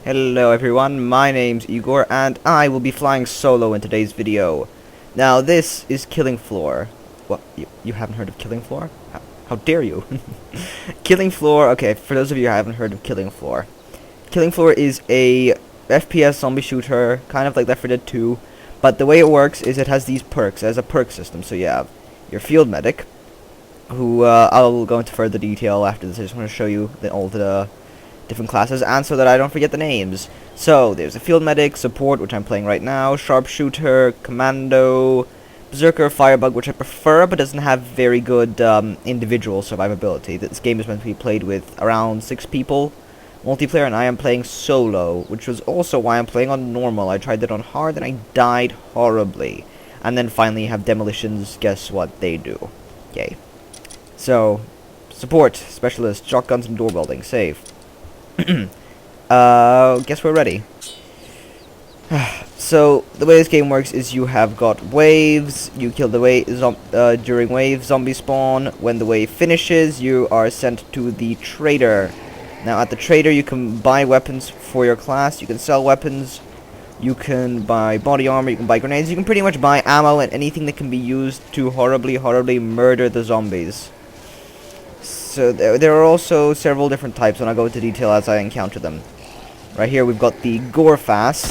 Hello everyone, my name's Igor and I will be flying solo in today's video. Now this is Killing Floor. What? You haven't heard of Killing Floor? How dare you? Killing Floor, okay, for those of you who haven't heard of Killing Floor. Killing Floor is a FPS zombie shooter, kind of like Left 4 Dead 2, but the way it works is it has these perks. It has a perk system, so you have your field medic, who I'll go into further detail after this. I just want to show you all the different classes, and so that I don't forget the names. So there's a field medic, support, which I'm playing right now, sharpshooter, commando, berserker, firebug, which I prefer, but doesn't have very good individual survivability. This game is meant to be played with around 6 people multiplayer, and I am playing solo, which was also why I'm playing on normal. I tried it on hard and I died horribly. And then finally you have demolitions. Guess what they do? Yay. So support, specialist, shotguns and door welding, save. Guess we're ready. So the way this game works is you have got waves. You kill the wave during wave zombie spawn. When the wave finishes, you are sent to the trader. Now at the trader you can buy weapons for your class. You can sell weapons. You can buy body armor. You can buy grenades. You can pretty much buy ammo and anything that can be used to horribly murder the zombies. So there are also several different types, and I'll go into detail as I encounter them. Right here we've got the gore fast.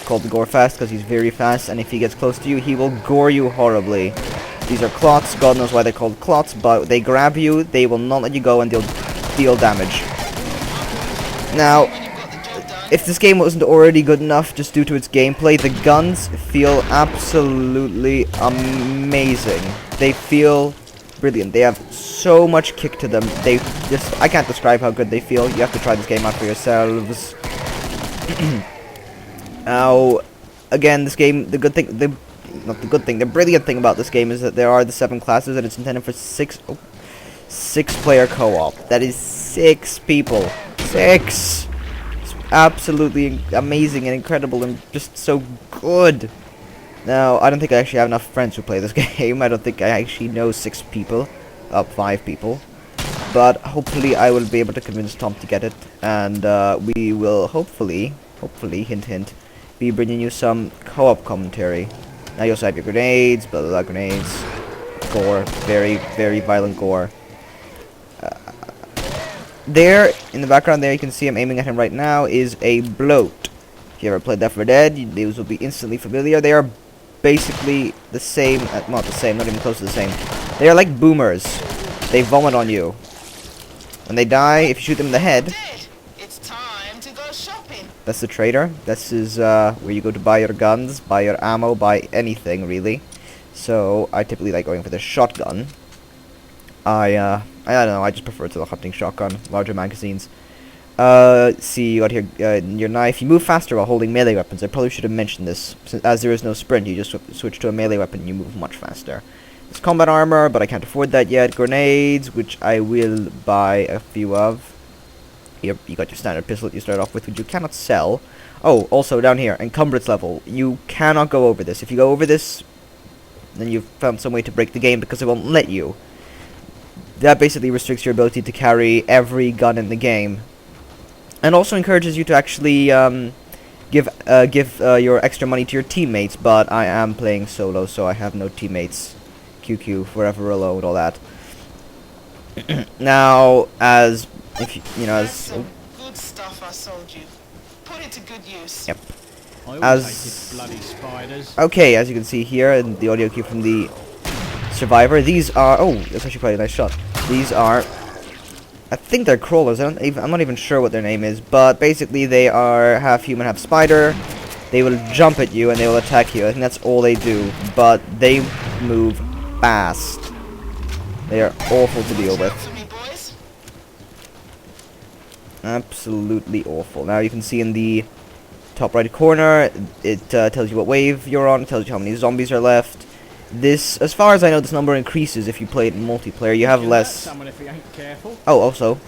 Called the gore fast because he's very fast, and if he gets close to you, he will gore you horribly. These are clots. God knows why they're called clots, but they grab you, they will not let you go, and they'll deal damage. Now, if this game wasn't already good enough just due to its gameplay, the guns feel absolutely amazing. They feel brilliant. They have so much kick to them. I can't describe how good they feel. You have to try this game out for yourselves. Now, again, this game, the brilliant thing about this game is that there are the 7 classes, and it's intended for 6-player co-op. That is 6 people. 6! It's absolutely amazing and incredible and just so good. Now, I don't think I actually have enough friends who play this game. I don't think I actually know 6 people. 5 people. But hopefully I will be able to convince Tom to get it. And we will hopefully, hint hint, be bringing you some co-op commentary. Now you also have your grenades, blah blah blah, grenades. Gore. Very, very violent gore. There, in the background there, you can see I'm aiming at him right now, is a bloat. If you ever played Left 4 Dead, these will be instantly familiar. They are basically the same, not the same, not even close to the same. They are like boomers. They vomit on you. When they die, if you shoot them in the head, it's time to go shopping. That's the trader. This is where you go to buy your guns, buy your ammo, buy anything really. So I typically like going for the shotgun. I don't know, I just prefer to the hunting shotgun, larger magazines. See, you got here your knife. You move faster while holding melee weapons. I probably should have mentioned this. As there is no sprint, you just switch to a melee weapon and you move much faster. It's combat armor, but I can't afford that yet. Grenades, which I will buy a few of. Here, you got your standard pistol that you start off with, which you cannot sell. Oh, also down here, encumbrance level. You cannot go over this. If you go over this, then you've found some way to break the game because it won't let you. That basically restricts your ability to carry every gun in the game. And also encourages you to actually give your extra money to your teammates, but I am playing solo, so I have no teammates. QQ, forever alone, all that. Now, as if you know, as some good stuff I sold you. Put it to good use. Yep. As bloody spiders. Okay, as you can see here in the audio cue from the survivor, these are that's actually quite a nice shot. These are, I think they're crawlers. I'm not even sure what their name is, but basically they are half human, half spider. They will jump at you and they will attack you. I think that's all they do, but they move fast. They are awful to deal with. Absolutely awful. Now you can see in the top right corner, it tells you what wave you're on. It tells you how many zombies are left. This, as far as I know, this number increases if you play it in multiplayer. You have less. Oh, also,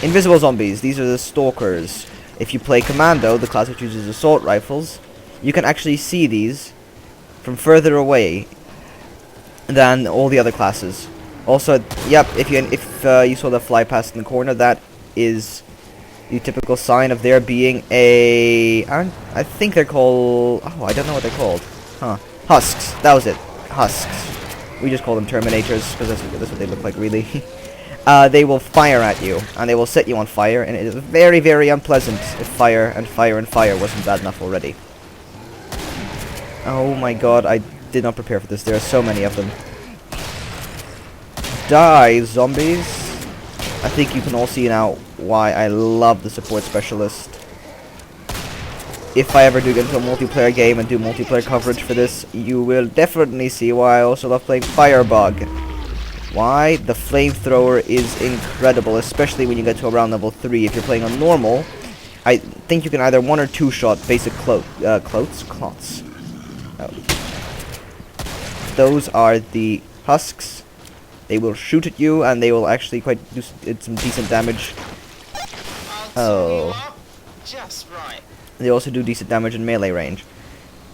invisible zombies. These are the stalkers. If you play commando, the class which uses assault rifles, you can actually see these from further away than all the other classes. Also, yep, if you saw the fly past in the corner, that is The typical sign of there being a... I think they're called... Oh, I don't know what they're called. Huh. Husks. That was it. Husks. We just call them Terminators, because that's what they look like, really. They will fire at you, and they will set you on fire, and it is very, very unpleasant if fire and fire and fire wasn't bad enough already. Oh my god, I did not prepare for this. There are so many of them. Die, zombies! I think you can all see now why I love the support specialist. If I ever do get into a multiplayer game and do multiplayer coverage for this, you will definitely see why I also love playing Firebug. Why? The flamethrower is incredible, especially when you get to around level 3. If you're playing on normal, I think you can either one or two shot basic clots. Oh. Those are the husks. They will shoot at you, and they will actually do some decent damage. Oh. Just right. They also do decent damage in melee range.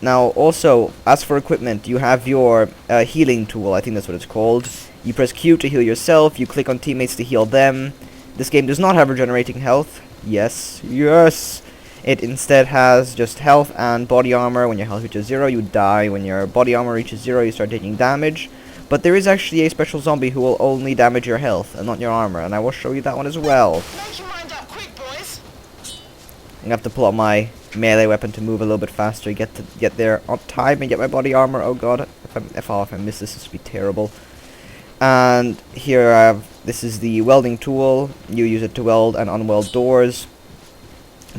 Now, also, as for equipment, you have your healing tool, I think that's what it's called. You press Q to heal yourself, you click on teammates to heal them. This game does not have regenerating health. Yes, yes! It instead has just health and body armor. When your health reaches 0, you die. When your body armor reaches 0, you start taking damage. But there is actually a special zombie who will only damage your health and not your armor, and I will show you that one as well. Make your mind up quick, boys. I'm gonna have to pull out my melee weapon to move a little bit faster, get there on time and get my body armor. Oh god, if I miss this would be terrible. And here I have, this is the welding tool. You use it to weld and unweld doors.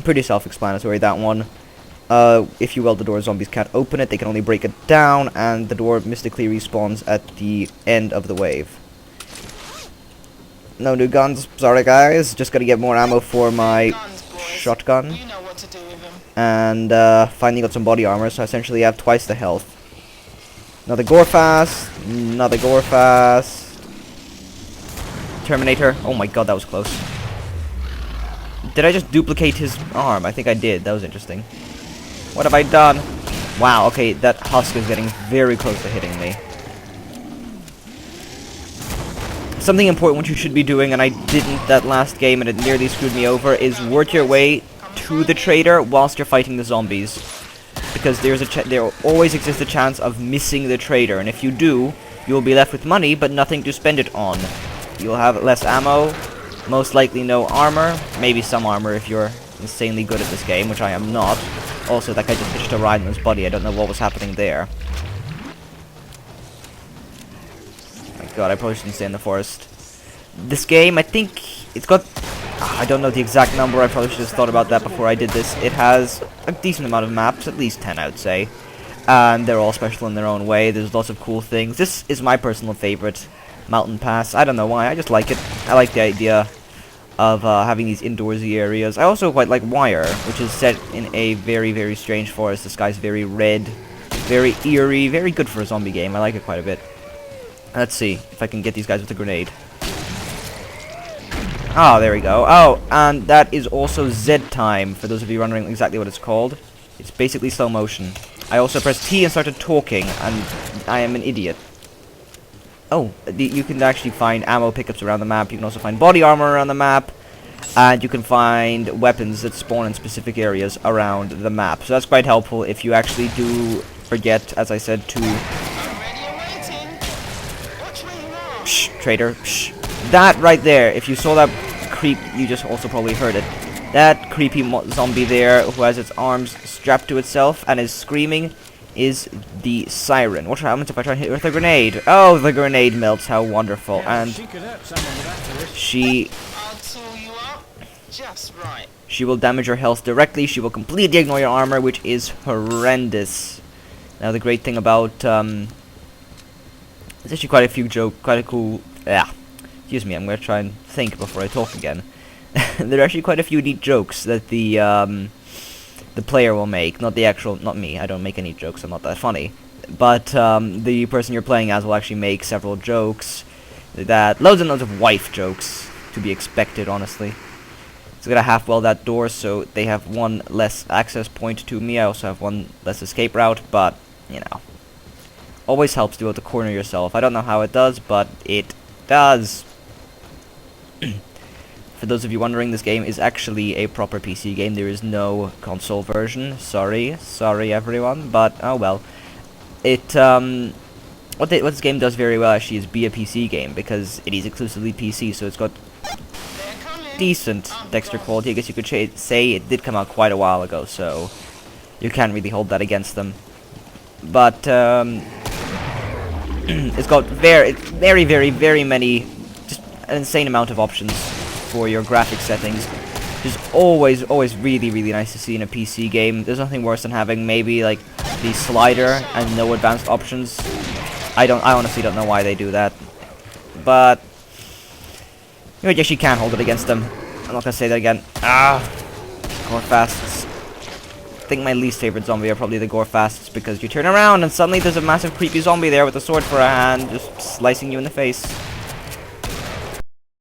Pretty self-explanatory, that one. If you weld the door, zombies can't open it, they can only break it down, and the door mystically respawns at the end of the wave. No new guns, sorry guys, just gotta get more ammo for my shotgun. You know what to do with them. And finally got some body armor, so essentially I have twice the health. Another gore fast, another gore fast. Terminator, oh my god, that was close. Did I just duplicate his arm? I think I did, that was interesting. What have I done? Wow, okay, that husk is getting very close to hitting me. Something important which you should be doing, and I didn't that last game and it nearly screwed me over, is work your way to the trader whilst you're fighting the zombies. Because there always exists a chance of missing the trader, and if you do, you'll be left with money but nothing to spend it on. You'll have less ammo, most likely no armor, maybe some armor if you're insanely good at this game, which I am not. Also, that guy just hitched a ride on his body. I don't know what was happening there. My god, I probably shouldn't stay in the forest. This game, I think it's got... I don't know the exact number. I probably should have thought about that before I did this. It has a decent amount of maps, at least 10 I would say. And they're all special in their own way. There's lots of cool things. This is my personal favorite, Mountain Pass. I don't know why, I just like it. I like the idea of having these indoorsy areas. I also quite like Wire, which is set in a very, very strange forest. The sky's very red, very eerie, very good for a zombie game. I like it quite a bit. Let's see if I can get these guys with a grenade. Ah, there we go. Oh, and that is also Z time, for those of you wondering exactly what it's called. It's basically slow motion. I also pressed T and started talking, and I am an idiot. Oh, you can actually find ammo pickups around the map. You can also find body armor around the map. And you can find weapons that spawn in specific areas around the map. So that's quite helpful if you actually do forget, as I said, to... Shh, traitor. Shh. That right there, if you saw that creep, you just also probably heard it. That creepy zombie there who has its arms strapped to itself and is screaming is the siren. What happens if I try and hit it with a grenade? Oh, the grenade melts. How wonderful. And she... I'll tool you up just right. She will damage your health directly. She will completely ignore your armor, which is horrendous. Now, the great thing about... there's actually quite a cool... Excuse me, I'm going to try and think before I talk again. There are actually quite a few neat jokes that the player will make, not me, I don't make any jokes, I'm not that funny. But the person you're playing as will actually make several jokes, loads and loads of wife jokes, to be expected, honestly. It's gonna half weld that door, so they have one less access point to me. I also have one less escape route, but, you know. Always helps to be able to corner yourself. I don't know how it does, but it does. For those of you wondering, this game is actually a proper PC game. There is no console version. Sorry everyone, but oh well. What this game does very well actually is be a PC game, because it is exclusively PC, so it's got They're coming. decent Oh, texture God. quality. I guess you could say it did come out quite a while ago, so you can't really hold that against them. But it's got very many, just an insane amount of options for your graphic settings. Which is always really nice to see in a PC game. There's nothing worse than having maybe like the slider and no advanced options. I honestly don't know why they do that, but you actually can't hold it against them. I'm not gonna say that again. Gore fasts. I think my least favorite zombie are probably the gore fasts, because you turn around and suddenly there's a massive creepy zombie there with a sword for a hand, just slicing you in the face.